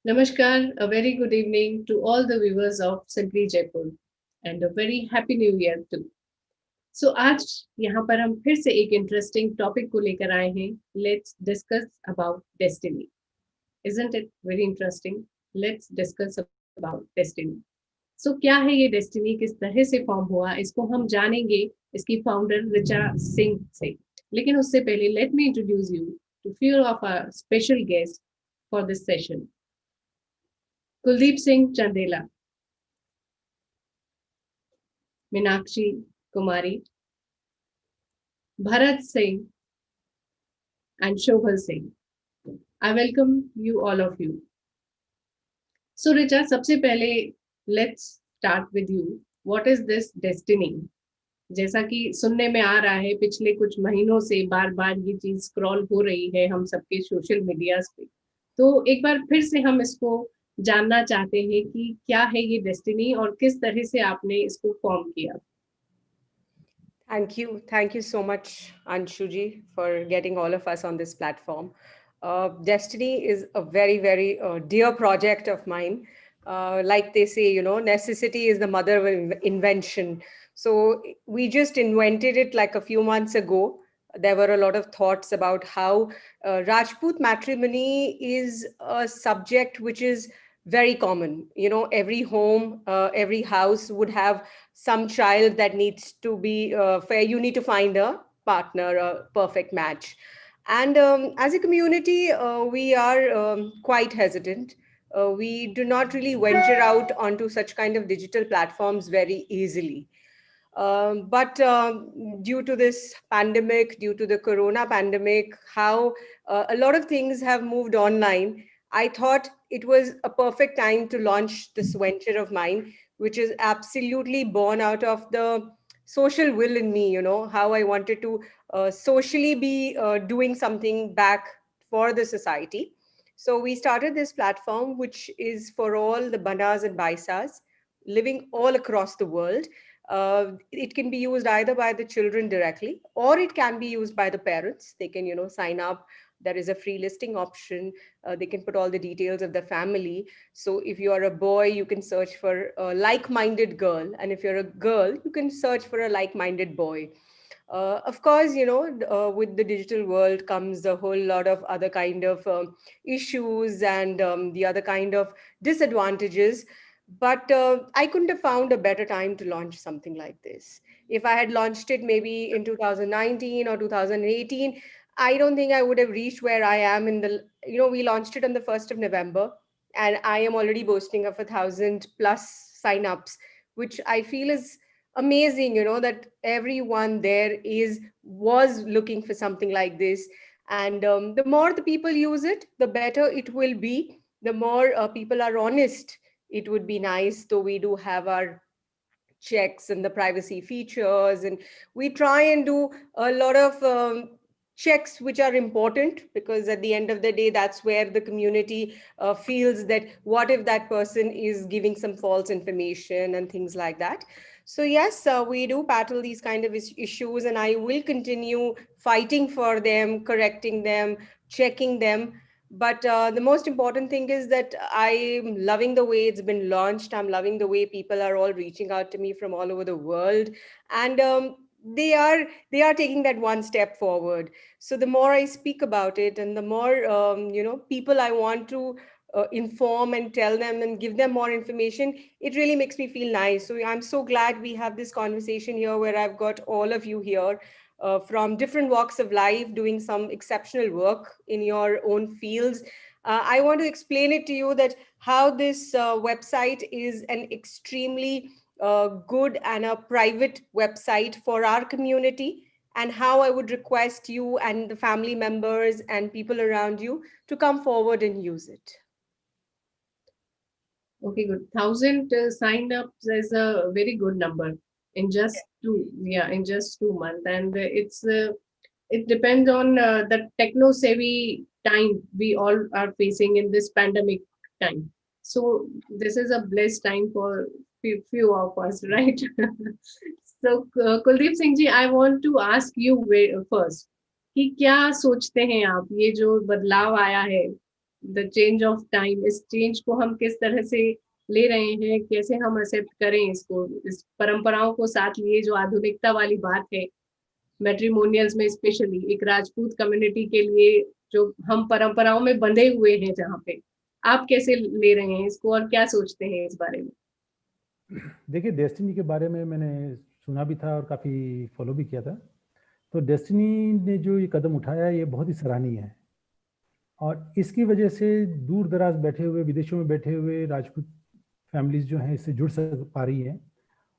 Namaskar, a very good evening to all the viewers of Simply Jaipur and a very happy new year too. So आज यहाँ पर हम फिर से एक इंटरेस्टिंग टॉपिक को लेकर आए हैं. Let's discuss about destiny. Isn't it very interesting? Let's discuss about destiny. So क्या है ये डेस्टिनी, किस तरह से फॉर्म हुआ, इसको हम जानेंगे इसकी फाउंडर ऋचा सिंह से. लेकिन उससे पहले let me introduce you to few of our special guest for this session. Kuldeep Singh Chandela, Meenakshi Kumari, Bharat Singh and Shobhal Singh. I welcome you all of you. So Richa, सबसे पहले let's start with you. What is this destiny? जैसा कि सुनने में आ रहा है पिछले कुछ महीनों से बार बार ये चीज स्क्रॉल हो रही है हम सबके सोशल मीडियाज पे, तो एक बार फिर से हम इसको जानना चाहते हैं कि क्या है ये डेस्टिनी और किस तरह से आपने इसको फॉर्म किया. Thank you. Thank you so much, Anshuji, for getting all of us on this platform. Destiny is a very, very dear project of mine. Like they say, necessity is the mother of invention. So we just invented it like a few months ago. There were a lot of thoughts about how Rajput matrimony is a subject which is very common. Every home, every house would have some child that needs to be fair. You need to find a partner, a perfect match. And as a community, we are quite hesitant. We do not really venture out onto such kind of digital platforms very easily. But due to this pandemic, due to the corona pandemic, how a lot of things have moved online, I thought it was a perfect time to launch this venture of mine, which is absolutely born out of the social will in me, how I wanted to socially be doing something back for the society. So we started this platform, which is for all the Banas and Baisas living all across the world. It can be used either by the children directly, or it can be used by the parents. They can, sign up. There is a free listing option. They can put all the details of the family. So if you are a boy, you can search for a like-minded girl, and if you're a girl, you can search for a like-minded boy. Of course, with the digital world comes a whole lot of other kind of issues and the other kind of disadvantages. But I couldn't have found a better time to launch something like this. If I had launched it maybe in 2019 or 2018, I don't think I would have reached where I am we launched it on the 1st of November, and I am already boasting of 1,000+ signups, which I feel is amazing, that everyone there was looking for something like this. And the more the people use it, the better it will be. The more people are honest, it would be nice. Though we do have our checks and the privacy features, and we try and do a lot of checks which are important, because at the end of the day, that's where the community feels that what if that person is giving some false information and things like that. So yes, we do battle these kind of issues, and I will continue fighting for them, correcting them, checking them. But the most important thing is that I'm loving the way it's been launched. I'm loving the way people are all reaching out to me from all over the world, and they are taking that one step forward. So the more I speak about it, and the more people I want to inform and tell them and give them more information, it really makes me feel nice. So I'm so glad we have this conversation here, where I've got all of you here from different walks of life doing some exceptional work in your own fields. I want to explain it to you that how this website is an extremely good and a private website for our community, and how I would request you and the family members and people around you to come forward and use it. Okay, good. 1,000 signed ups is a very good number in just in just 2 months, and it depends on the techno savvy time we all are facing in this pandemic time. So this is a blessed time for few of us, right? So Kuldeep Singh ji, I want to ask you first कि क्या सोचते हैं आप, ये जो बदलाव आया है द चेंज ऑफ टाइम, इस चेंज को हम किस तरह से ले रहे हैं, कैसे हम एक्सेप्ट करें इसको, इस परंपराओं को साथ लिए, जो आधुनिकता वाली बात है मैट्रिमोनियल्स में, स्पेशली एक राजपूत कम्युनिटी के लिए जो हम परंपराओं में बंधे हुए हैं, जहाँ पे आप कैसे ले रहे हैं इसको और क्या सोचते हैं इस बारे में? देखिए, डेस्टिनी के बारे में मैंने सुना भी था और काफ़ी फॉलो भी किया था। तो डेस्टिनी ने जो ये कदम उठाया है, ये बहुत ही सराहनीय है और इसकी वजह से दूर दराज बैठे हुए, विदेशों में बैठे हुए राजपूत फैमिलीज जो हैं इससे जुड़ सक पा रही हैं।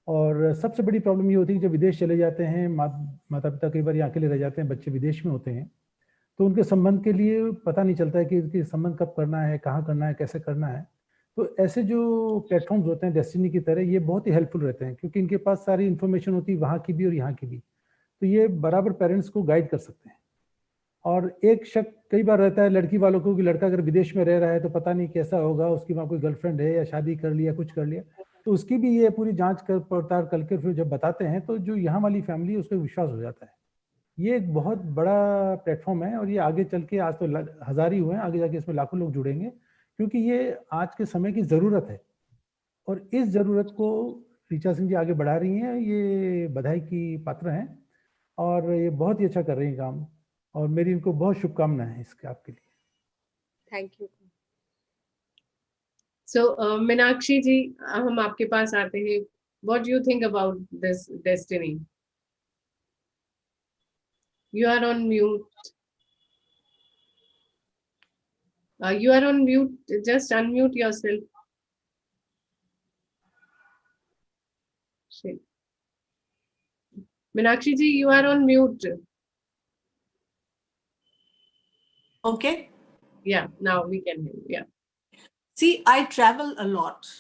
और सबसे बड़ी प्रॉब्लम ये होती है कि जब विदेश चले जाते हैं, माता पिता कई बार यहाँ अकेले रह जाते हैं, बच्चे विदेश में होते हैं, तो उनके संबंध के लिए पता नहीं चलता है कि संबंध कब करना है, कहाँ करना है, कैसे करना है। तो ऐसे जो प्लेटफॉर्म्स होते हैं डेस्टिनी की तरह, ये बहुत ही हेल्पफुल रहते हैं क्योंकि इनके पास सारी इन्फॉर्मेशन होती है, वहाँ की भी और यहाँ की भी। तो ये बराबर पेरेंट्स को गाइड कर सकते हैं। और एक शक कई बार रहता है लड़की वालों को कि लड़का अगर विदेश में रह रहा है तो पता नहीं कैसा होगा, उसकी वहाँ कोई गर्लफ्रेंड है या शादी कर लिया, कुछ कर लिया। तो उसकी भी ये पूरी जांच कर पड़ताल करके फिर जब बताते हैं तो जो यहाँ वाली फैमिली है उसको विश्वास हो जाता है। ये एक बहुत बड़ा प्लेटफॉर्म है और ये आगे चल के, आज तो हजार ही हुए हैं, आगे जाके इसमें लाखों लोग जुड़ेंगे क्योंकि ये आज के समय की ज़रूरत है। और इस ज़रूरत को ऋचा सिंह जी आगे बढ़ा रही हैं, ये बधाई की पात्र हैं और ये बहुत ही अच्छा कर रही हैं काम, और मेरी इनको बहुत शुभकामनाएं हैं इसके आपके लिए। Thank you. So Meenakshi ji, हम आपके पास आते हैं। What do you think about this destiny? You are on mute. You are on mute. Just unmute yourself. Shit. Meenakshi ji, you are on mute. Okay. Yeah, now we can hear you. Yeah. See, I travel a lot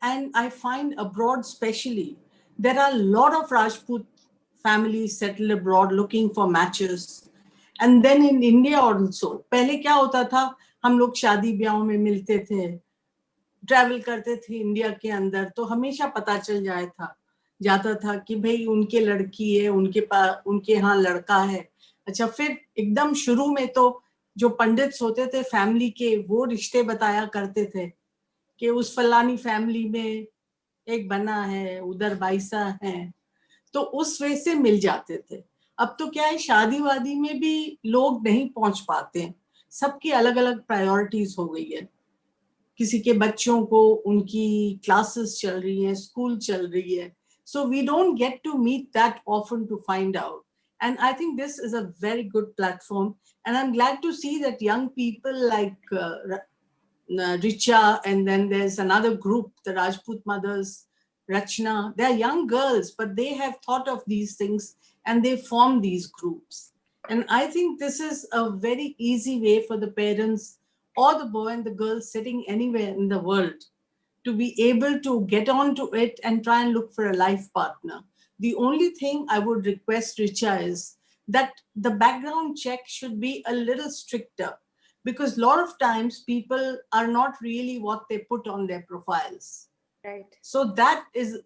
and I find abroad, especially, there are a lot of Rajput families settled abroad looking for matches. And then in India also, पहले क्या होता था, हम लोग शादी ब्याहों में मिलते थे, ट्रैवल करते थे इंडिया के अंदर, तो हमेशा पता चल जाता था कि भाई उनके लड़की है, उनके यहाँ लड़का है। अच्छा, फिर एकदम शुरू में तो जो पंडित्स होते थे फैमिली के, वो रिश्ते बताया करते थे कि उस फलानी फैमिली में एक बना है, उधर बाईसा है, तो उस वे से मिल जाते थे। अब तो क्या है, शादी वादी में भी लोग नहीं पहुंच पाते हैं, सबकी अलग अलग प्रायोरिटीज हो गई है। किसी के बच्चों को उनकी क्लासेस चल रही हैं, स्कूल चल रही है, so we don't get to meet that often to find out. And I think this is a very good platform, and I'm glad to see that young people like Richa, and then there's another group, the Rajput mothers, Rachna. They're young girls, but they have thought of these things and they form these groups. And I think this is a very easy way for the parents or the boy and the girl sitting anywhere in the world to be able to get onto it and try and look for a life partner. The only thing I would request Richa is that the background check should be a little stricter, because a lot of times people are not really what they put on their profiles. Right. So that is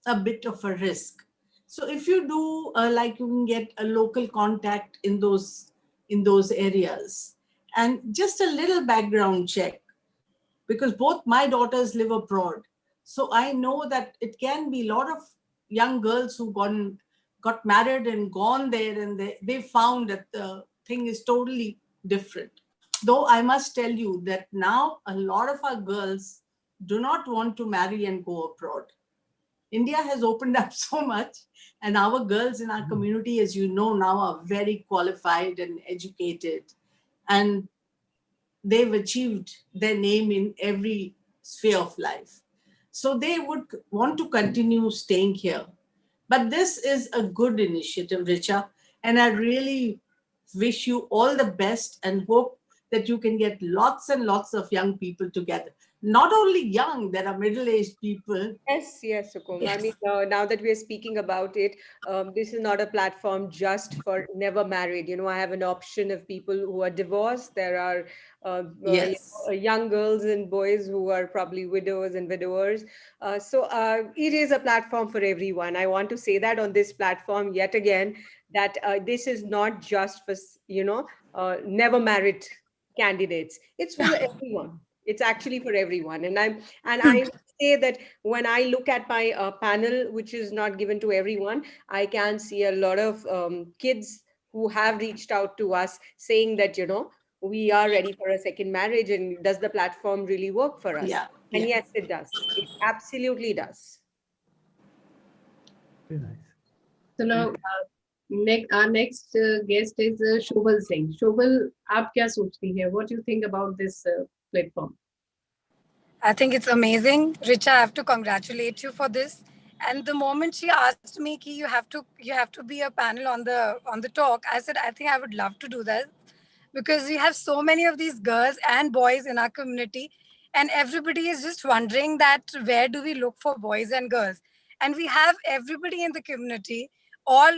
a bit of a risk. So if you do like, you can get a local contact in those areas, and just a little background check, because both my daughters live abroad. So I know that it can be a lot of young girls who got married and gone there, and they found that the thing is totally different. Though I must tell you that now a lot of our girls do not want to marry and go abroad. India has opened up so much, and our girls in our community, as you know, now are very qualified and educated, and they've achieved their name in every sphere of life. So they would want to continue staying here. But this is a good initiative, Richa, and I really wish you all the best and hope that you can get lots and lots of young people together. Not only young, there are middle-aged people. Yes, Sukum. Yes. I mean, now that we are speaking about it, this is not a platform just for never married. You know, I have an option of people who are divorced. There are Yes. young girls and boys who are probably widows and widowers. So it is a platform for everyone. I want to say that on this platform yet again, that this is not just for, never married candidates. It's for everyone. It's actually for everyone. And I say that when I look at my panel, which is not given to everyone, I can see a lot of kids who have reached out to us saying that, we are ready for a second marriage, and does the platform really work for us? Yeah, And yeah. yes, it does. It absolutely does. Very nice. So now, our next guest is Shobal Singh. Shobal, आप क्या सोचती हैं? What do you think about this platform? I think it's amazing. Richa, I have to congratulate you for this. And the moment she asked me ki you have to be a panel on the talk, I said I think I would love to do that because we have so many of these girls and boys in our community, and everybody is just wondering that where do we look for boys and girls, and we have everybody in the community, all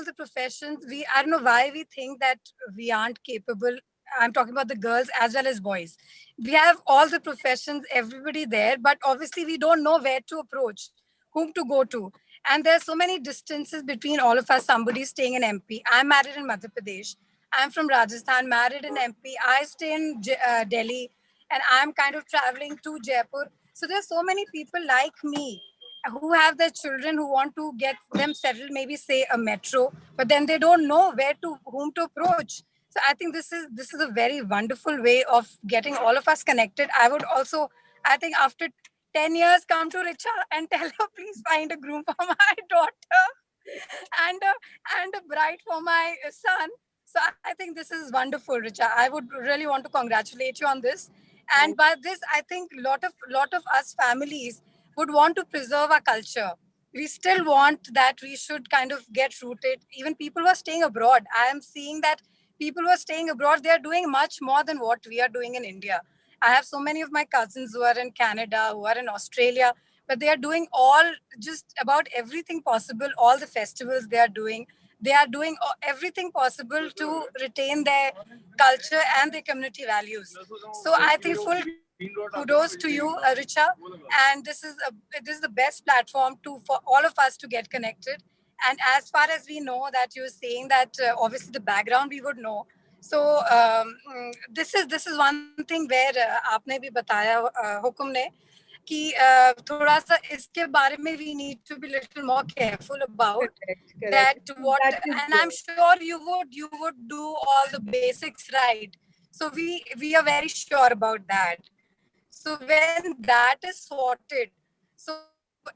the professions. I don't know why we think that we aren't capable. I'm talking about the girls as well as boys. We have all the professions, everybody there, but obviously we don't know where to approach, whom to go to. And there's so many distances between all of us. Somebody's staying in MP. I'm married in Madhya Pradesh. I'm from Rajasthan, married in MP. I stay in Delhi, and I'm kind of traveling to Jaipur. So there's so many people like me who have their children who want to get them settled, maybe say a metro, but then they don't know whom to approach. So I think this is a very wonderful way of getting all of us connected. I would also, I think after 10 years, come to Richa and tell her, please find a groom for my daughter and a bride for my son. So I think this is wonderful, Richa. I would really want to congratulate you on this. And by this, I think lot of us families would want to preserve our culture. We still want that we should kind of get rooted. Even people who are staying abroad, I am seeing that people who are staying abroad, they are doing much more than what we are doing in India. I have so many of my cousins who are in Canada, who are in Australia, but they are doing all just about everything possible, all the festivals they are doing. They are doing everything possible to retain their culture and their community values. So I think full kudos to you, Richa. And this is the best platform for all of us to get connected. And as far as we know that you're saying that obviously the background we would know. So this is one thing where आपने भी बताया हुक्म ने कि थोड़ा सा इसके बारे में we need to be little more careful about Correct, correct. that what, That is and I'm sure you would do all the basics right. So we are very sure about that. So when that is sorted, so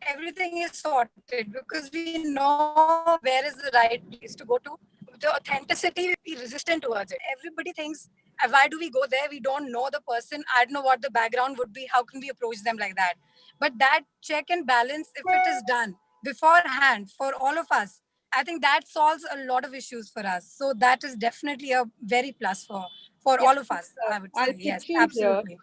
everything is sorted because we know where is the right place to go to. The authenticity will be resistant towards it. Everybody thinks, why do we go there? We don't know the person. I don't know what the background would be. How can we approach them like that? But that check and balance, if it is done beforehand for all of us, I think that solves a lot of issues for us. So that is definitely a very plus for all of us, Yeah, I would say. Yes, I'll pitch absolutely. in here.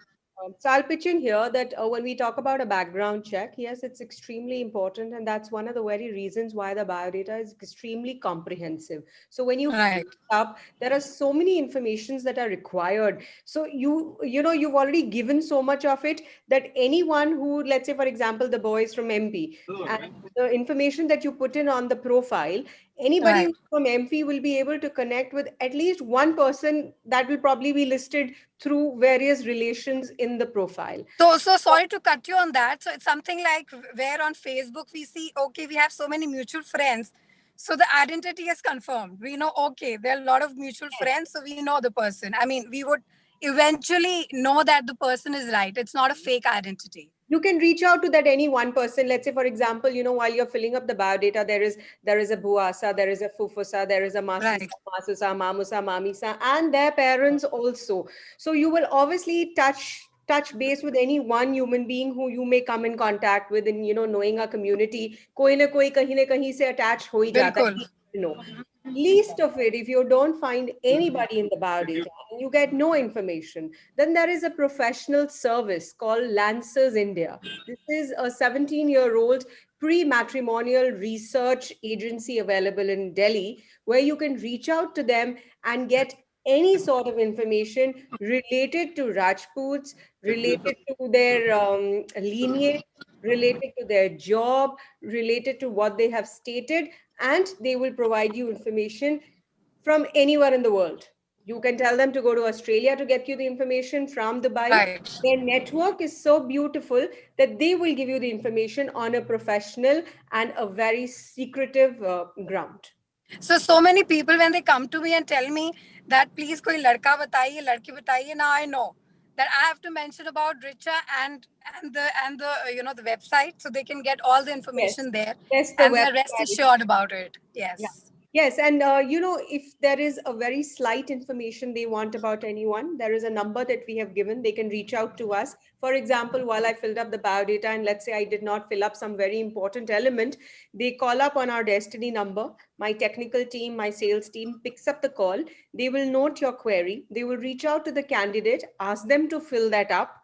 So I'll pitch in here that when we talk about a background check, yes, it's extremely important, and that's one of the very reasons why the biodata is extremely comprehensive. So when you fill Right. it up, there are so many informations that are required. So you've already given so much of it that anyone who, let's say, for example, the boys from MP, and the information that you put in on the profile, anybody Right. who's from MP will be able to connect with at least one person that will probably be listed through various relations in the profile. So sorry to cut you on that. So it's something like where on Facebook we see, okay, we have so many mutual friends. So the identity is confirmed. We know, okay, there are a lot of mutual friends, so we know the person. I mean, we would eventually know that the person is right. It's not a fake identity. You can reach out to that any one person. Let's say, for example, while you're filling up the biodata, there is a buasa, there is a fufusa, there is a masisa, Right. masusa, mamusa, mamisa, and their parents also. So you will obviously touch base with any one human being who you may come in contact with, and knowing a community, koi na koi kahin na kahin se attach ho hi jata Bilkul. hai, least of it, if you don't find anybody in the biodata and you get no information, then there is a professional service called Lancers India. This is a 17-year-old pre-matrimonial research agency available in Delhi, where you can reach out to them and get any sort of information related to Rajputs, related to their lineage, related to their job, related to what they have stated, and they will provide you information from anywhere in the world. You can tell them to go to Australia to get you the information from Dubai. Right. Their network is so beautiful that they will give you the information on a professional and a very secretive ground. So many people when they come to me and tell me that please koi ladka bataiye, ladki bataiye, now I know that I have to mention about Richa and the the website so they can get all the Yes, information there yes, the and they are rest website. assured about it. Yeah. Yes. Yes, and if there is a very slight information they want about anyone, there is a number that we have given. They can reach out to us. For example, while I filled up the biodata, and let's say I did not fill up some very important element, they call up on our Destiny number. My technical team, my sales team picks up the call. They will note your query. They will reach out to the candidate, ask them to fill that up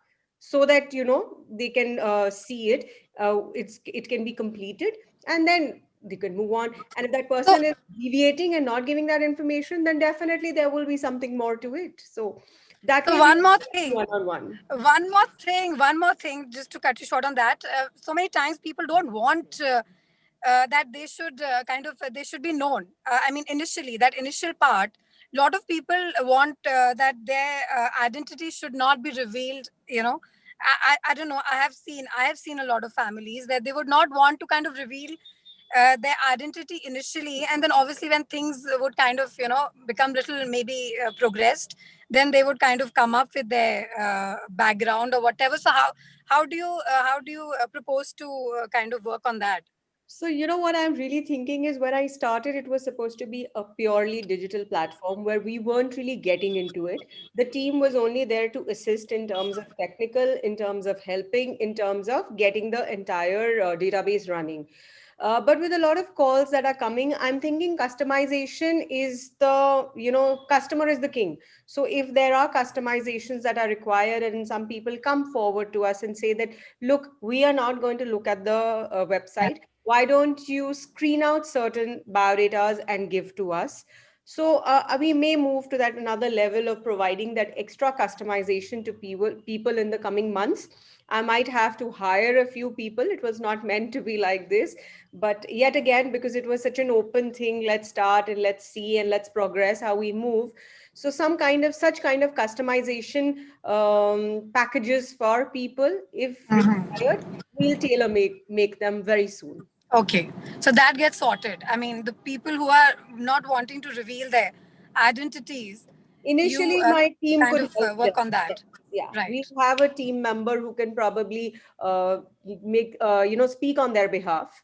so that they can see it. It can be completed, and then they can move on. And if that So person is deviating and not giving that information, then definitely there will be something more to it. So that so way we one more are thing. one on one. One more thing, just to cut you short on that. So many times people don't want that they should they should be known. I mean, initially, that initial part, lot of people want that their identity should not be revealed. I don't know. I have seen a lot of families where they would not want to kind of reveal their identity initially, and then obviously when things would kind of become little maybe progressed, then they would kind of come up with their background or whatever. So how do you propose to kind of work on that? So, what I'm really thinking is when I started, it was supposed to be a purely digital platform where we weren't really getting into it. The team was only there to assist in terms of technical, in terms of helping, in terms of getting the entire database running. But with a lot of calls that are coming, I'm thinking customization is customer is the king. So if there are customizations that are required and some people come forward to us and say that, look, we are not going to look at the website, why don't you screen out certain biodatas and give to us? So we may move to that another level of providing that extra customization to people in the coming months. I might have to hire a few people. It was not meant to be like this, but yet again, because it was such an open thing, let's start and let's see and let's progress how we move. So such kind of customization packages for people, if required, we'll tailor make them very soon. Okay, so that gets sorted. I mean, the people who are not wanting to reveal their identities, you Initially, my team kind could of help them. work on Yes. that. Yeah, we Right. have a team member who can probably speak on their behalf.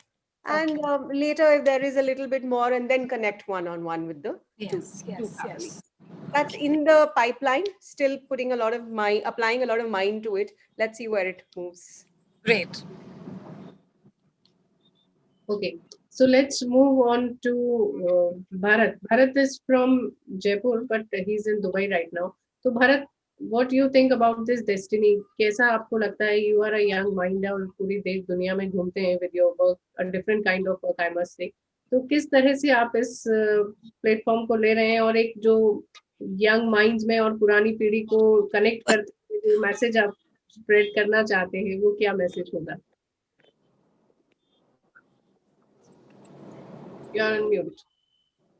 And Okay. later, if there is a little bit more, and then connect one on one with the Yes, two yes, families. yes. That's Okay, in the pipeline. Still putting a lot of mind, applying a lot of mind to it. Let's see where it moves. great. Okay, so let's move on to Bharat. Bharat is from Jaipur, but he's in Dubai right now. So Bharat, what do you think about this destiny? कैसा आपको लगता है? You are a young mind और पूरी देश दुनिया में घूमते हैं with your work, a different kind of work, I must say. तो किस तरह से आप इस प्लेटफॉर्म को ले रहे हैं और एक जो यंग माइंड्स में और पुरानी पीढ़ी को कनेक्ट करते हुए जो मैसेज आप स्प्रेड करना चाहते हैं, वो क्या मैसेज होगा? You are on mute.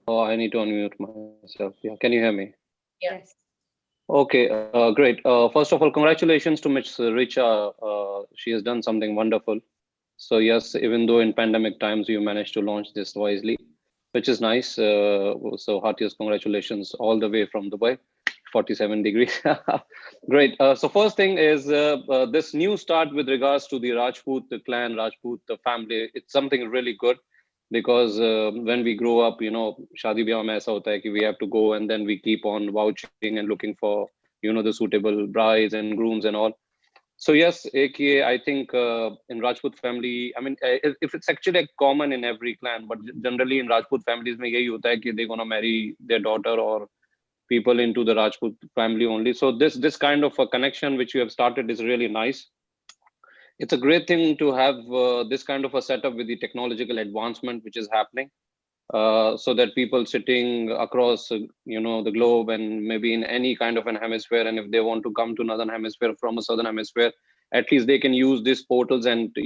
Oh, I need to unmute myself. Yeah, can you hear me? Yeah. Yes. Okay, great. First of all, congratulations to Ms. Richa. She has done something wonderful. So yes, even though in pandemic times you managed to launch this wisely, which is nice. So heartiest congratulations all the way from Dubai, 47 degrees. Great. So first thing is this new start with regards to the Rajput clan, Rajput family. It's something really good because when we grow up, shadi biyah mein aisa hota hai ki we have to go and then we keep on vouching and looking for, the suitable brides and grooms and all. So yes, AKA, I think in Rajput family, I mean, if it's actually common in every clan, but generally in Rajput families, mein yahi hota hai ki they're gonna marry their daughter or people into the Rajput family only. So this kind of a connection which you have started is really nice. It's a great thing to have this kind of a setup with the technological advancement which is happening. So that people sitting across the globe and maybe in any kind of an hemisphere, and if they want to come to northern hemisphere from a southern hemisphere, at least they can use these portals, and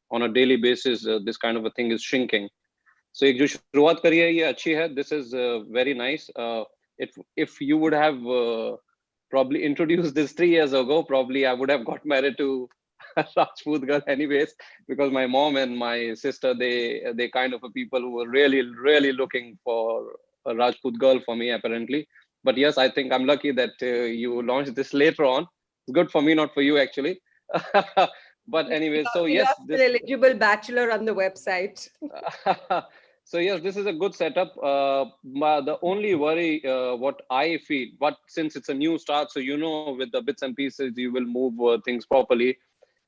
on a daily basis this kind of a thing is shrinking. So एक जो शुरुआत करी है ये अच्छी है. This is very nice. If you would have probably introduced this 3 years ago, probably I would have got married to a Rajput girl anyways, because my mom and my sister, they kind of a people who were really looking for a Rajput girl for me, apparently. But yes, I think I'm lucky that you launched this later on. It's good for me, not for you, actually. But anyway, so We yes, lost an this eligible bachelor on the website. so yes, this is a good setup. The only worry, what I feel, but since it's a new start, so with the bits and pieces, you will move things properly.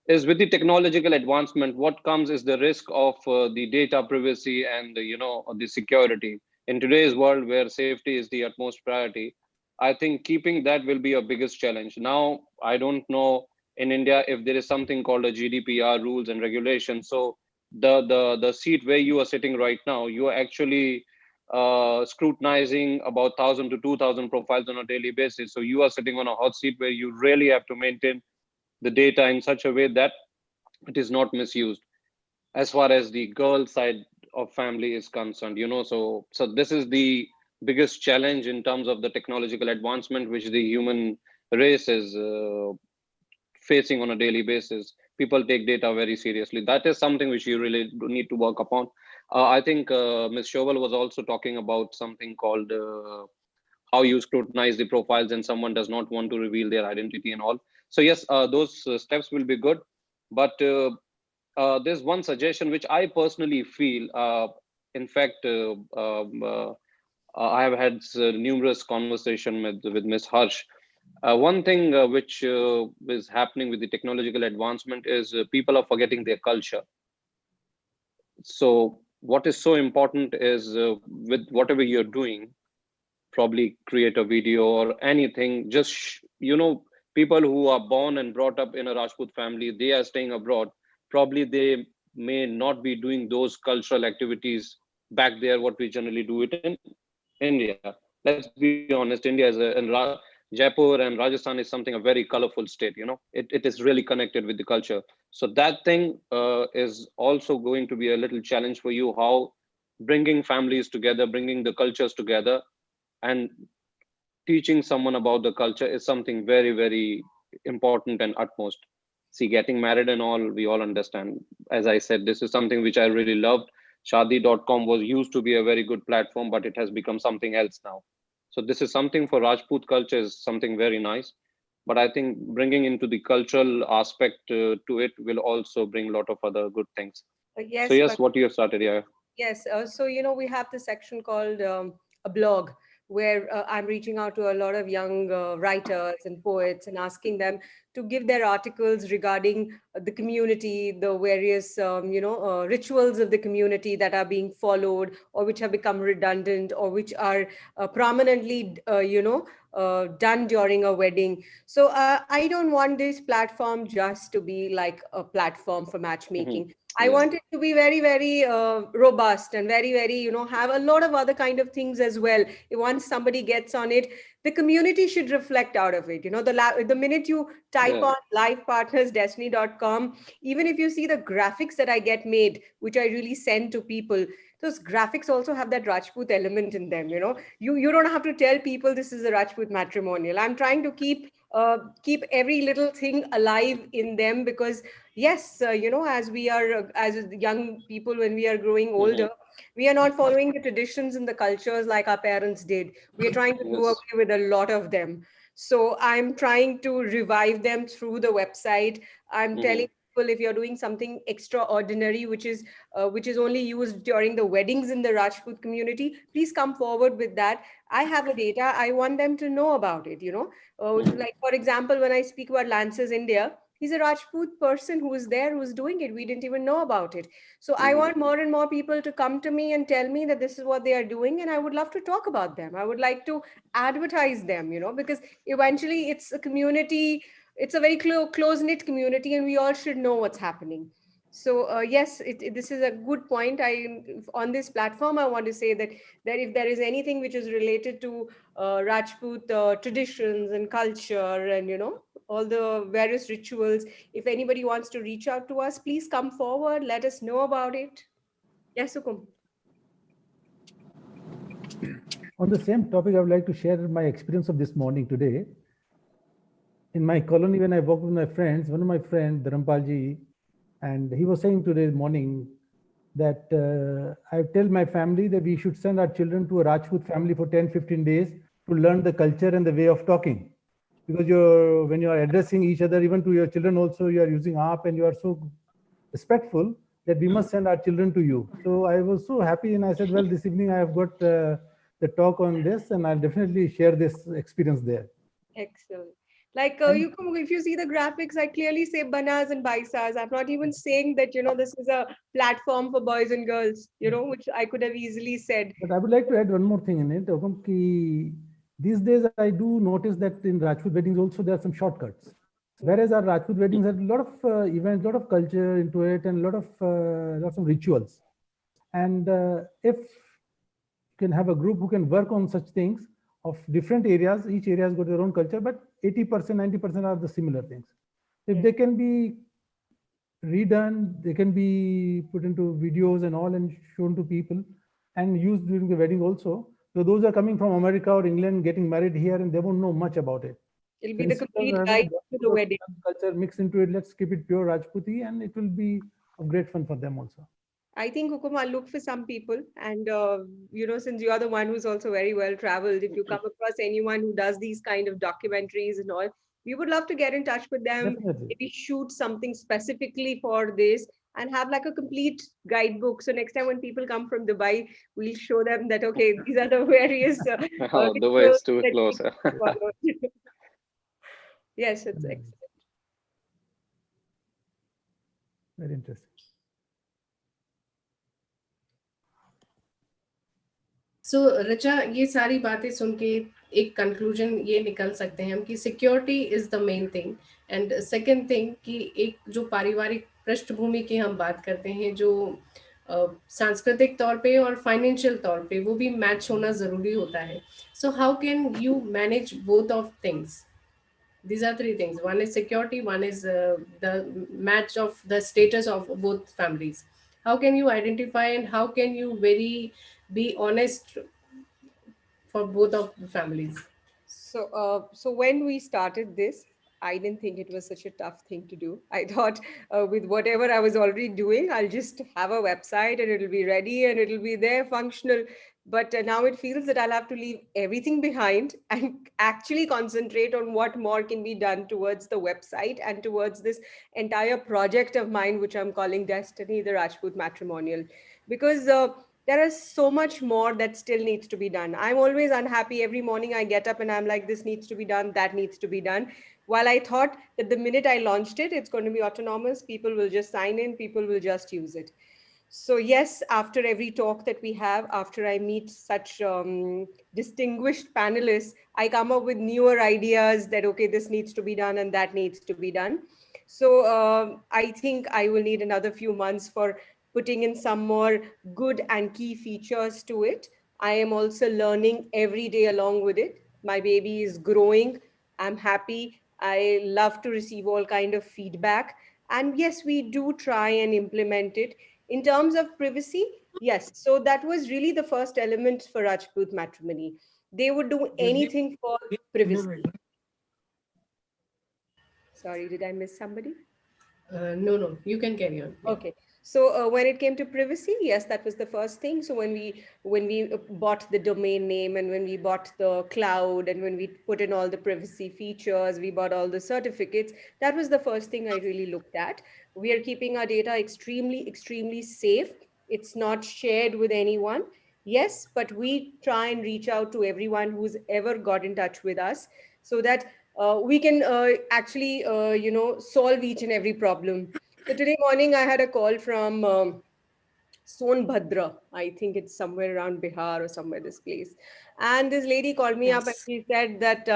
Is with the technological advancement, what comes is the risk of the data privacy and the security. In today's world, where safety is the utmost priority, I think keeping that will be a biggest challenge. Now, I don't know in India if there is something called a GDPR rules and regulations. So the seat where you are sitting right now, you are actually scrutinizing about 1,000 to 2,000 profiles on a daily basis. So you are sitting on a hot seat where you really have to maintain the data in such a way that it is not misused. As far as the girl side of family is concerned, so this is the biggest challenge in terms of the technological advancement which the human race is facing on a daily basis. People take data very seriously. That is something which you really need to work upon. I think Ms. Shoval was also talking about something called how you scrutinize the profiles and someone does not want to reveal their identity and all. So yes, those steps will be good. But there's one suggestion which I personally feel, in fact, I have had numerous conversation with Ms. Harsh. One thing which is happening with the technological advancement is people are forgetting their culture. So what is so important is with whatever you're doing, probably create a video or anything, just people who are born and brought up in a Rajput family, they are staying abroad, probably they may not be doing those cultural activities back there what we generally do it in India. Let's be honest, India is Jaipur and Rajasthan is something a very colorful state. It is really connected with the culture. So that thing is also going to be a little challenge for you, how bringing families together, bringing the cultures together, and teaching someone about the culture is something very important and utmost. See, getting married and all, we all understand. As I said, this is something which I really loved. Shadi.com was used to be a very good platform, but it has become something else now. So this is something for Rajput culture, is something very nice. But I think bringing into the cultural aspect to it will also bring a lot of other good things. So Yes, yes, but what you have started, yeah. yes. So, we have this section called a blog where I'm reaching out to a lot of young writers and poets and asking them to give their articles regarding the community, the various, rituals of the community that are being followed or which have become redundant or which are prominently, done during a wedding. So I don't want this platform just to be like a platform for matchmaking. I Yeah. want it to be very, very robust and very, very, have a lot of other kind of things as well. Once somebody gets on it, the community should reflect out of it. The minute you type Yeah. on livepartnersdestiny.com, even if you see the graphics that I get made, which I really send to people, those graphics also have that Rajput element in them. You don't have to tell people this is a Rajput matrimonial. I'm trying to keep every little thing alive in them because yes, as we are as young people, when we are growing Mhm. older, we are not following the traditions and the cultures like our parents did. We are trying to do Yes. away with a lot of them. So I'm trying to revive them through the website. I'm telling Mhm. people, if you're doing something extraordinary which is only used during the weddings in the Rajput community, please come forward with that. I have a data, I want them to know about it. Mhm. Like for example, when I speak about Lances India, he's a Rajput person who is there, who's doing it. We didn't even know about it. So I Mhm. want more and more people to come to me and tell me that this is what they are doing, and I would love to talk about them. I would like to advertise them, because eventually it's a community, it's a very close knit community, and we all should know what's happening. So yes, this is a good point. On this platform, I want to say that if there is anything which is related to Rajput traditions and culture, and all the various rituals, if anybody wants to reach out to us, please come forward. Let us know about it. Yes, Sukum. On the same topic, I would like to share my experience of this morning today. In my colony, when I walked with my friends, one of my friends, Dharampalji, and he was saying today morning that I tell my family that we should send our children to a Rajput family for 10, 15 days to learn the culture and the way of talking. Because when you are addressing each other, even to your children also, you are using aap and you are so respectful that we must send our children to you. So I was so happy and I said, well, this evening I have got the talk on this and I'll definitely share this experience there. Excellent. Like And if you see the graphics, I clearly say banas and baisas. I'm not even saying that, this is a platform for boys and girls, which I could have easily said. but I would like to add one more thing in it. These days I do notice that in Rajput weddings also there are some shortcuts. Whereas our Rajput weddings have a lot of events, a lot of culture into it, and a lot of lots of rituals. And if you can have a group who can work on such things of different areas, each area has got their own culture, but 80%, 90% are the similar things. If they can be redone, they can be put into videos and all and shown to people and used during the wedding also. So those are coming from America or England, getting married here, and they won't know much about it. It'll So be the instead of complete having guide to the wedding. culture mixed into it, let's keep it pure Rajputi, and it will be of great fun for them also. I think, Hukum, I'll look for some people. And, since you are the one who's also very well traveled, if you come across anyone who does these kind of documentaries and all, we would love to get in touch with them, Definitely. maybe shoot something specifically for this and have like a complete guidebook. So next time when people come from Dubai, we'll show them that, okay, these are the various The way rituals is too that close. people follow. Yes, it's excellent. Very interesting. सो रचा ये सारी बातें सुन के एक conclusion ये निकल सकते हैं हम कि security is the main thing and second thing कि एक जो पारिवारिक पृष्ठभूमि की हम बात करते हैं जो सांस्कृतिक तौर पे और फाइनेंशियल तौर पे वो भी मैच होना ज़रूरी होता है. So how can you manage both of things? These are three things. One is security, one is the match of the status of both families. How can you identify and how can you be honest for both of the families? So when we started this, I didn't think it was such a tough thing to do. I thought with whatever I was already doing, I'll just have a website and it'll be ready and it'll be there functional. But now it feels that I'll have to leave everything behind and actually concentrate on what more can be done towards the website and towards this entire project of mine, which I'm calling Destiny, the Rajput Matrimonial. Because there is so much more that still needs to be done. I'm always unhappy. Every morning I get up and I'm like, this needs to be done, that needs to be done. While I thought that the minute I launched it, it's going to be autonomous. People will just sign in, people will just use it. So yes, after every talk that we have, after I meet such distinguished panelists, I come up with newer ideas that, okay, this needs to be done and that needs to be done. So I think I will need another few months for putting in some more good and key features to it. I am also learning every day along with it. My baby is growing. I'm happy. I love to receive all kind of feedback. And yes, we do try and implement it. In terms of privacy, yes. So that was really the first element for Rajput Matrimony. They would do anything for privacy. Sorry, did I miss somebody? No, you can carry on. Yeah. Okay. So when it came to privacy, yes, that was the first thing. So when we bought the domain name and when we bought the cloud and when we put in all the privacy features, we bought all the certificates, that was the first thing I really looked at. We are keeping our data extremely, extremely safe. It's not shared with anyone. Yes, but we try and reach out to everyone who's ever got in touch with us so that we can actually, solve each and every problem. So today morning, I had a call from Sonbhadra. I think it's somewhere around Bihar or somewhere this place. And this lady called me up and Yes. she said that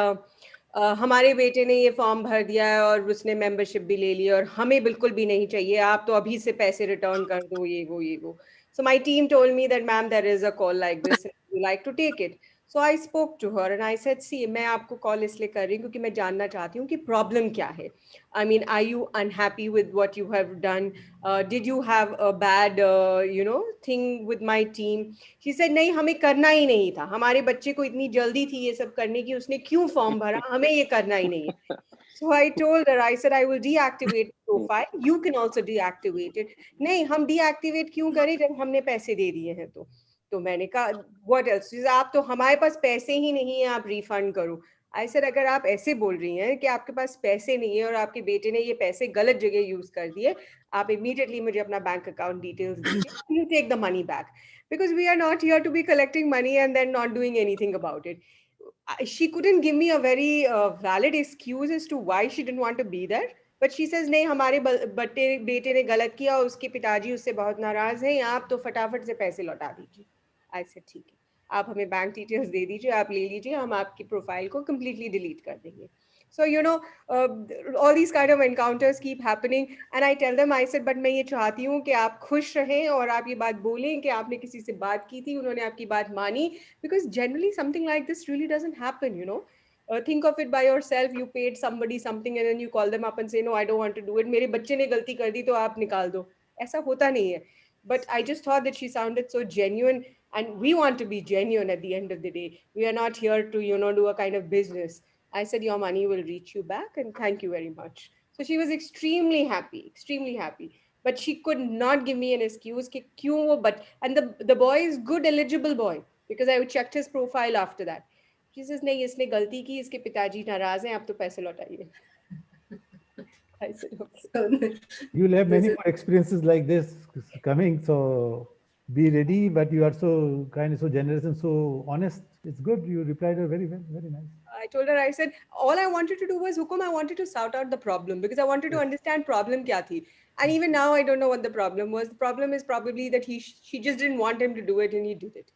हमारे बेटे ने ये form भर दिया है और उसने membership भी ले ली और हमें बिल्कुल भी नहीं चाहिए आप तो अभी से पैसे रिटर्न कर दो ये वो. So my team told me that, ma'am, there is a call like this. Would you like to take it? So I spoke to her and I said, see, मैं आपको call इसलिए कर रही हूँ क्योंकि मैं जानना चाहती हूँ कि problem क्या है. I mean, are you unhappy with what you have done? Did you have a bad, thing with my team? She said, नहीं, हमें करना ही नहीं था. हमारे बच्चे को इतनी जल्दी थी ये सब करने की, उसने क्यों फॉर्म भरा? हमें ये करना ही नहीं है. So I told her, I said, I will deactivate the profile. You can also deactivate it. नहीं, हम deactivate क्यों करें जब हमने पैसे दे दिए हैं तो मैंने कहा व्हाट एल्स, आप तो हमारे पास पैसे ही नहीं है, आप रिफंड करो. आई सर अगर आप ऐसे बोल रही हैं कि आपके पास पैसे नहीं है और आपके बेटे ने ये पैसे गलत जगह यूज कर दिए, आप इमीडिएटली मुझे अपना बैंक अकाउंट डिटेल्स दीजिए, you take the money back, because we are not here to be collecting money and then not doing anything about it. She couldn't give me a very valid excuse as to why she didn't want to be there. But she says नहीं, हमारे बेटे ने गलत किया, उसके पिताजी उससे बहुत नाराज हैं, आप तो फटाफट से पैसे लौटा दीजिए. आई सेड ठीक है, आप हमें बैंक डिटेल्स दे दीजिए, आप ले लीजिए, हम आपकी प्रोफाइल को completely delete कर देंगे. So all these kind of encounters keep happening and I tell them, I said but मैं ये चाहती हूँ कि आप खुश रहें और आप ये बात बोलें कि आपने किसी से बात की थी, उन्होंने आपकी बात मानी, because generally something like this really doesn't happen. Think of it by yourself, you paid somebody something and then you call them up and say no, I don't want to do it, मेरे बच्चे ने गलती कर दी तो आप निकाल दो. ऐसा होता नहीं है. But I just thought that she sounded so genuine and we want to be genuine at the end of the day. We are not here to do a kind of business. I said your money will reach you back and thank you very much. So she was extremely happy, extremely happy. But she could not give me an excuse कि क्यों वो, but and the boy is good eligible boy because I checked his profile after that. She says नहीं, इसने गलती की, इसके पिताजी नाराज हैं, आप तो पैसे लौटाइए. I said okay. You'll have many more experiences like this coming, so be ready. But you are so kind, so generous, and so honest. It's good. You replied her very well, very nice. I told her, I said, all I wanted to do was, Hukum, I wanted to sort out the problem because I wanted to understand problem kya thi. And even now, I don't know what the problem was. The problem is probably that she just didn't want him to do it and he did it.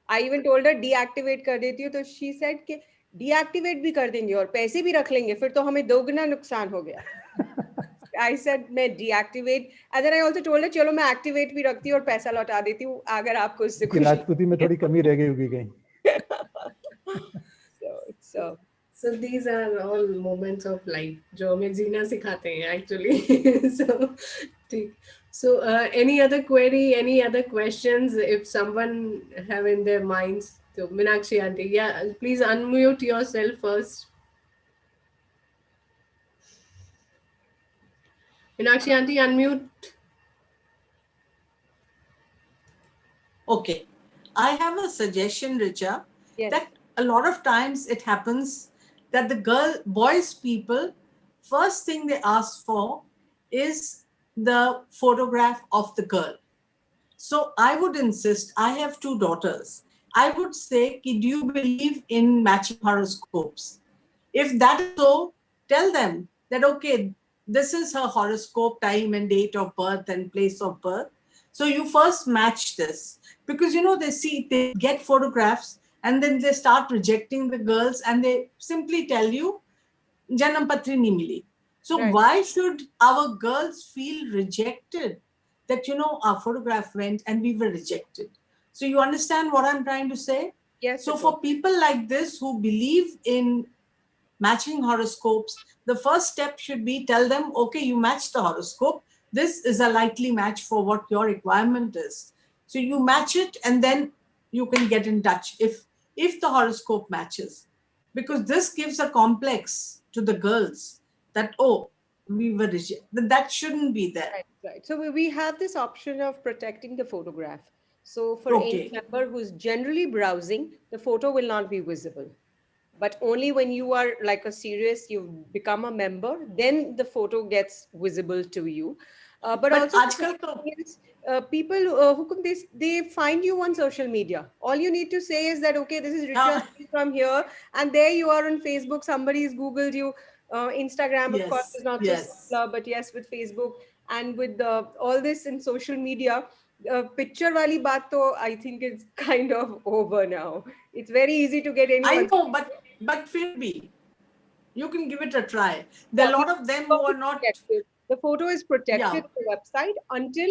I even told her, deactivate कर देती हूँ, तो she said कि deactivate भी कर देंगे और पैसे भी रख लेंगे, फिर तो हमें दोगुना नुकसान हो गया. I said मैं deactivate and then I also told her चलो मैं activate भी रखती हूँ और पैसा लौटा देती हूँ अगर आपको इससे खुशी. राजपूती में थोड़ी कमी रह गई होगी कहीं. So these are all moments of life जो हमें जीना सिखाते हैं actually. So any other query, any other questions if someone have in their minds? So Meenakshi aunty, yeah, please unmute yourself first. Meenakshi aunty, unmute. Okay. I have a suggestion, Richa, Yes. that a lot of times it happens that the boys people, first thing they ask for is the photograph of the girl. So I would insist, I have 2 daughters. I would say, do you believe in matching horoscopes? If that is so, tell them that, okay, this is her horoscope, time and date of birth and place of birth. So you first match this because, they get photographs and then they start rejecting the girls and they simply tell you, Janam Patri nahi mili. So Right. Why should our girls feel rejected? That, our photograph went and we were rejected. So you understand what I'm trying to say? Yes. So for people like this who believe in matching horoscopes, the first step should be tell them, okay, you match the horoscope. This is a likely match for what your requirement is. So you match it and then you can get in touch if the horoscope matches. Because this gives a complex to the girls that, oh, we were rejected. That shouldn't be there. Right. So we have this option of protecting the photograph. So for Okay. any member who's generally browsing, the photo will not be visible. But only when you are like you've become a member, then the photo gets visible to you. But also people who come, they find you on social media. All you need to say is that, okay, this is Richa from here, and there you are on Facebook. Somebody's Googled you. Instagram, of course, is not so popular, but yes, with Facebook and with all this in social media, picture wali baat to, I think it's kind of over now. It's very easy to get anyone. I know, but fir bhi, you can give it a try. There are a lot of them who are not. The photo is protected on the website until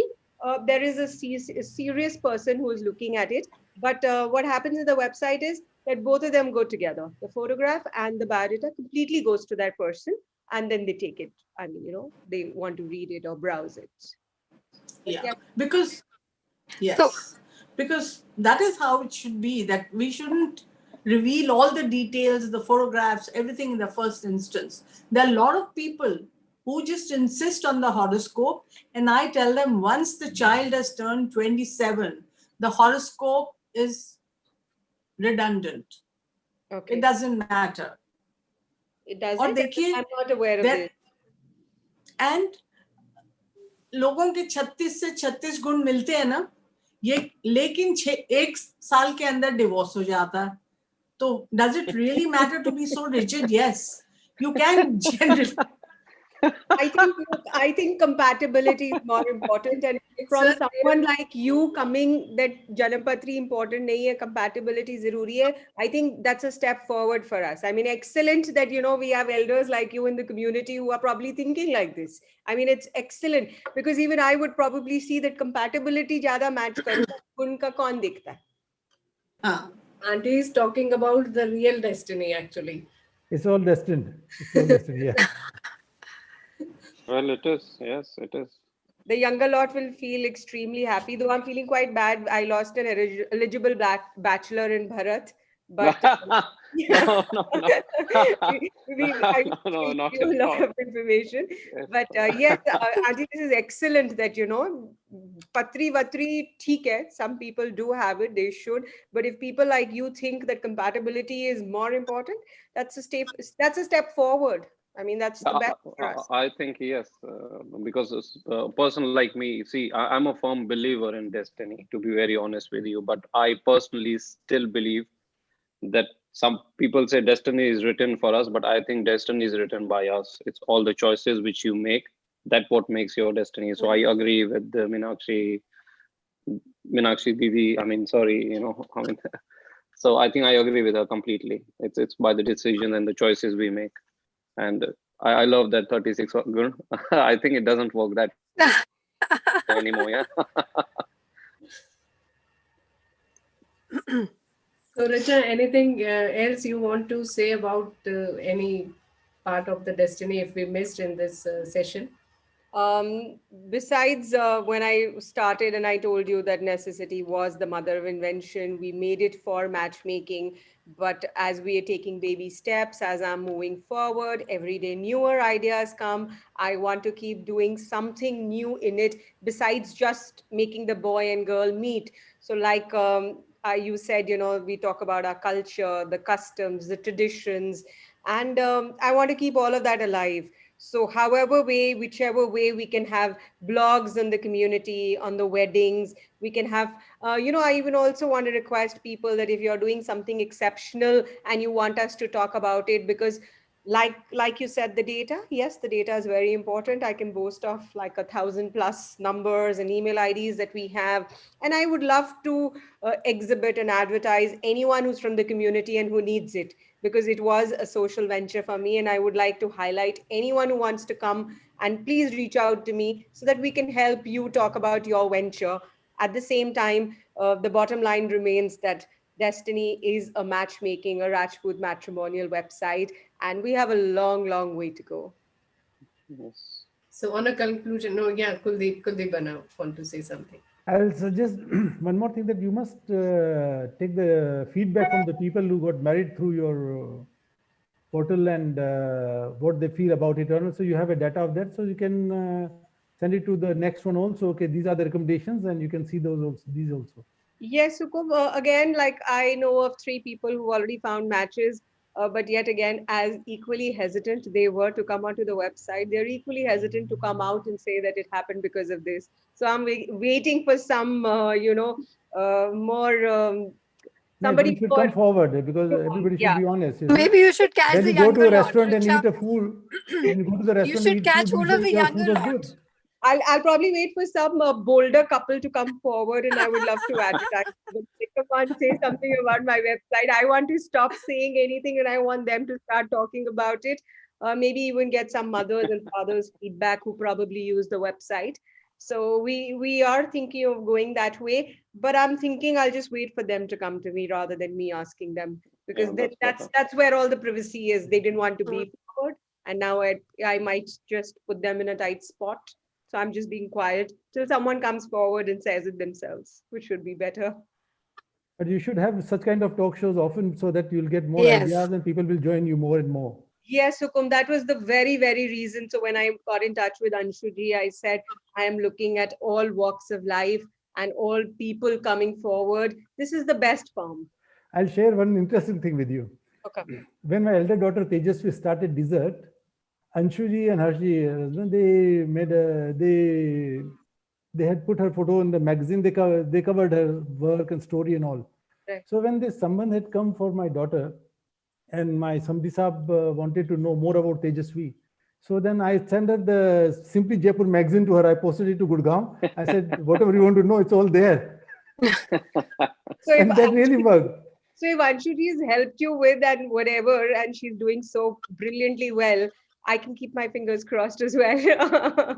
there is a serious person who is looking at it. But what happens in the website is that both of them go together. The photograph and the biodata completely goes to that person, and then they take it. I mean, they want to read it or browse it. But Yeah, yeah. because So yes, because that is how it should be, that we shouldn't reveal all the details, the photographs, everything in the first instance. There are a lot of people who just insist on the horoscope, and I tell them once the child has turned 27, the horoscope is redundant. It Okay. doesn't matter. It और doesn't. देखिए I'm not aware of that, this. and लोगों के 36 से 36 गुण मिलते हैं ना, ये लेकिन 1 साल के अंदर डिवोर्स हो जाता है. तो does it really matter to be so rigid? Yes, you can generally. I think compatibility is more important, and from Sir, someone like you coming that Janapatri important nahi hai, compatibility zaruri hai. I think that's a step forward for us. I mean, excellent that we have elders like you in the community who are probably thinking like this. I mean, it's excellent because even I would probably see that compatibility zyada match karega, gun ka kaun dikhta hai. Auntie is talking about the real destiny actually. It's all destined. It's all destined. Yeah. Well, it is. Yes, it is. The younger lot will feel extremely happy, though I'm feeling quite bad. I lost an eligible bachelor in Bharat, but yeah, No, no, no. I No, no, gave not you at a lot all. of information. Yes. But yes, Auntie, this is excellent that, Patri Vatri, theek hai. Some people do have it, they should. But if people like you think that compatibility is more important, that's a step forward. I mean, that's the best for us. I think yes, because a person like me, see, I'm a firm believer in destiny, to be very honest with you. But I personally still believe that some people say destiny is written for us, but I think destiny is written by us. It's all the choices which you make, that what makes your destiny. So I agree with the Meenakshi Didi. I mean, sorry, I mean, so I think I agree with her completely. It's by the decision and the choices we make. And I love that 36 gun. I think it doesn't work that anymore. Yeah. So, Richa, anything else you want to say about any part of the destiny if we missed in this session? Besides, when I started and I told you that necessity was the mother of invention, we made it for matchmaking. But as we are taking baby steps, as I'm moving forward, every day newer ideas come. I want to keep doing something new in it besides just making the boy and girl meet. So, like you said, we talk about our culture, the customs, the traditions, and I want to keep all of that alive. So, whichever way we can have blogs on the community, on the weddings, we can have, I even also want to request people that if you're doing something exceptional and you want us to talk about it, because like you said, the data, yes, the data is very important. I can boast of like 1,000+ numbers and email IDs that we have. And I would love to exhibit and advertise anyone who's from the community and who needs it, because it was a social venture for me. And I would like to highlight anyone who wants to come, and please reach out to me so that we can help you talk about your venture. At the same time, the bottom line remains that Destiny is a matchmaking, a Rajput matrimonial website, and we have a long, long way to go. Yes. So, on a conclusion, no, yeah, Kuldeep Bana want to say something. I'll suggest one more thing, that you must take the feedback from the people who got married through your portal and what they feel about it. And also you have a data of that, so you can send it to the next one also. Okay, these are the recommendations, and you can see those also, these also. Yes, Sukum, again, like I know of 3 people who already found matches, but yet again, as equally hesitant they were to come onto the website, they're equally hesitant to come out and say that it happened because of this. So I'm waiting for some, more No, they somebody should more come forward, because everybody should yeah. be honest. maybe you should catch When the you go to younger a lot, restaurant and Richa. eat a food, when you go to the You restaurant and should eat catch food, you hold say of the your younger food was lot. good. I'll probably wait for some bolder couple to come forward, and I would love to advertise. But come on, say something about my website. I want to stop saying anything, and I want them to start talking about it. Maybe even get some mothers and fathers feedback who probably use the website. So we are thinking of going that way, but I'm thinking I'll just wait for them to come to me rather than me asking them, because Yeah, that, that's better. that's where all the privacy is. They didn't want to be forward, and now I might just put them in a tight spot. So I'm just being quiet till someone comes forward and says it themselves, which should be better. But you should have such kind of talk shows often so that you'll get more Yes. ideas and people will join you more and more. Yes, Sukum, that was the very, very reason. So when I got in touch with Anshuji, I said, I am looking at all walks of life and all people coming forward. This is the best form. I'll share one interesting thing with you. Okay. When my elder daughter Tejasvi started Desert, Anshuji and Harshji, they made a, they had put her photo in the magazine. They covered her work and story and all. Right. So when this someone had come for my daughter, and my Samdi Saab wanted to know more about Tejasvi. So then I sent her the Simply Jaipur magazine to her. I posted it to Gurgaon. I said, whatever you want to know, it's all there. So And that really worked. So if Anshuji has helped you with and whatever, and she's doing so brilliantly well, I can keep my fingers crossed as well.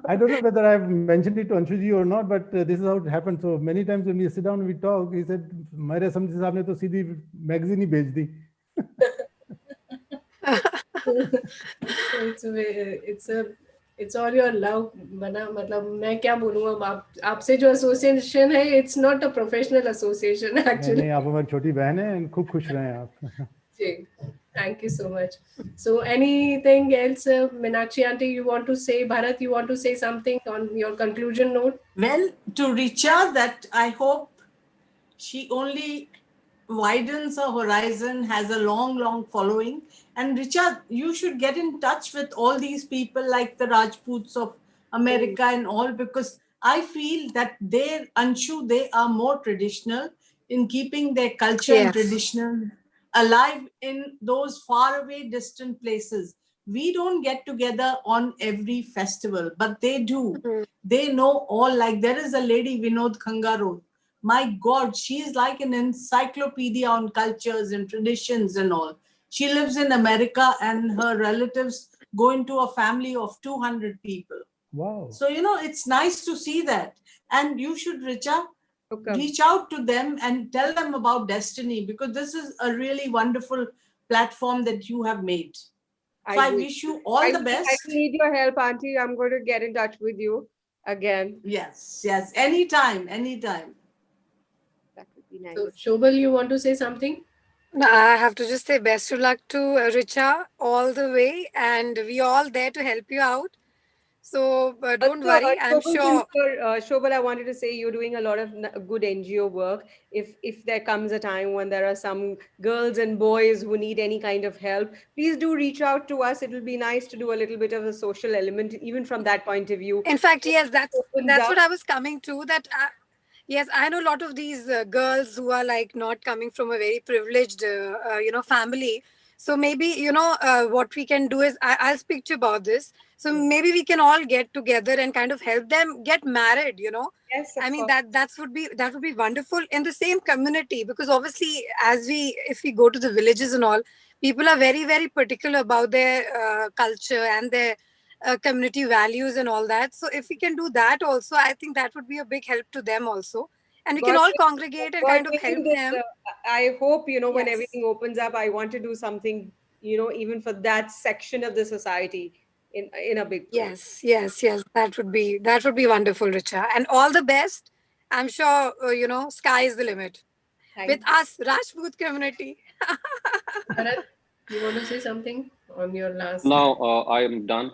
I don't know whether I've mentioned it to Anshuji or not, but this is how it happened. So many times when we sit down and we talk, he said, "Mere Samdi Saab ne to seedhi magazine hi bhej di." It's all your love बना मतलब मैं क्या बोलूँ अब आपसे जो association है it's not a professional association actually. नहीं आप हमारी छोटी बहन हैं, खूब खुश रहें आप. जी, thank you so much. So anything else, Meenakshi aunty, you want to say? Bharat, you want to say something on your conclusion note? Well, to Richa, that I hope she only widens her horizon, has a long, long following. And Richa, you should get in touch with all these people like the Rajputs of America and all, because I feel that they, Anshu, they are more traditional in keeping their culture and Yes. traditional alive in those faraway, distant places. We don't get together on every festival, but they do. Mhm. They know all. Like there is a lady, Vinod Khangarod. My God, she is like an encyclopedia on cultures and traditions and all. She lives in America and her relatives go into a family of 200 people. Wow. So, it's nice to see that. And you should, Richa, Okay. reach out to them and tell them about Destiny, because this is a really wonderful platform that you have made. So I will. wish you all I the will best. need your help, Auntie. I'm going to get in touch with you again. Yes, anytime, anytime. That would be nice. So Shobal, you want to say something? No, I have to just say best of luck to Richa all the way, and we all there to help you out. So don't worry. I'm sure. Shobal, I wanted to say you're doing a lot of good NGO work. If there comes a time when there are some girls and boys who need any kind of help, please do reach out to us. It'll be nice to do a little bit of a social element, even from that point of view. In fact, yes, Opens that's up. what I was coming to. That yes, I know a lot of these girls who are like not coming from a very privileged, family. So maybe what we can do is I'll speak to you about this. So maybe we can all get together and kind of help them get married. Yes, of I mean course. that would be wonderful in the same community, because obviously if we go to the villages and all, people are very very particular about their culture and their community values and all that. So if we can do that also, I think that would be a big help to them also, and we can God all willing- congregate and God kind of help willing, them. I hope, when Yes. everything opens up, I want to do something, even for that section of the society in a big way. Yes. That would be wonderful, Richa, and all the best. I'm sure sky is the limit with Thank us, Rajput community. Bharat, you want to say something on your last? Now I am done.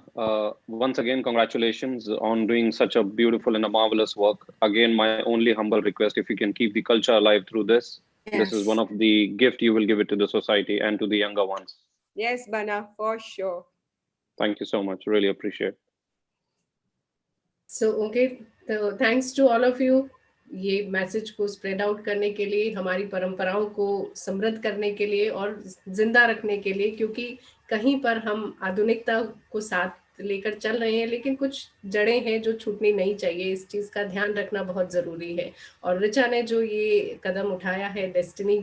Once again, congratulations on doing such a beautiful and a marvelous work. Again, my only humble request: if you can keep the culture alive through this, this is Yes. one of the gift you will give it to the society and to the younger ones. Yes, Bana, for sure. Thank you so much. Really appreciate. So okay, तो thanks to all of you, ये message को spread out करने के लिए, हमारी परंपराओं को समृद्ध करने के लिए और जिंदा रखने के लिए, क्योंकि कहीं पर हम आधुनिकता को साथ लेकर चल रहे हैं, लेकिन कुछ जड़ें हैं जो छूटनी नहीं चाहिए. इस चीज़ का ध्यान रखना बहुत ज़रूरी है. और रिचा ने जो ये कदम उठाया है डेस्टिनी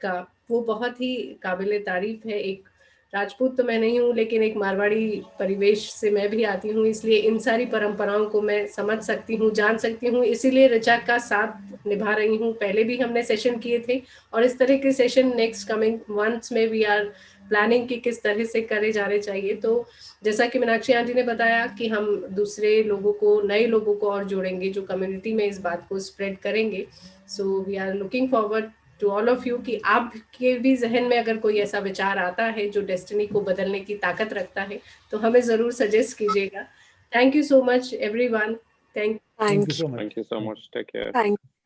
का, वो बहुत ही काबिल तारीफ है. एक राजपूत तो मैं नहीं हूँ, लेकिन एक मारवाड़ी परिवेश से मैं भी आती हूँ, इसलिए इन सारी परंपराओं को मैं समझ सकती हूँ, जान सकती हूँ, इसीलिए ऋचा का साथ निभा रही हूँ। पहले भी हमने सेशन किए थे और इस तरह के सेशन नेक्स्ट कमिंग मंथ्स में वी आर प्लानिंग कि किस तरह से करे जाने चाहिए। तो जैसा कि मीनाक्षी आंटी ने बताया कि हम दूसरे लोगों को, नए लोगों को और जोड़ेंगे जो कम्युनिटी में इस बात को स्प्रेड करेंगे। So we are looking forward to all of you कि आपके भी जहन में अगर कोई ऐसा विचार आता है जो डेस्टिनी को बदलने की ताकत रखता है तो हमें जरूर सजेस्ट कीजिएगा। Thank you so much everyone. Thank you so much. Thank you so much. Take care. Thank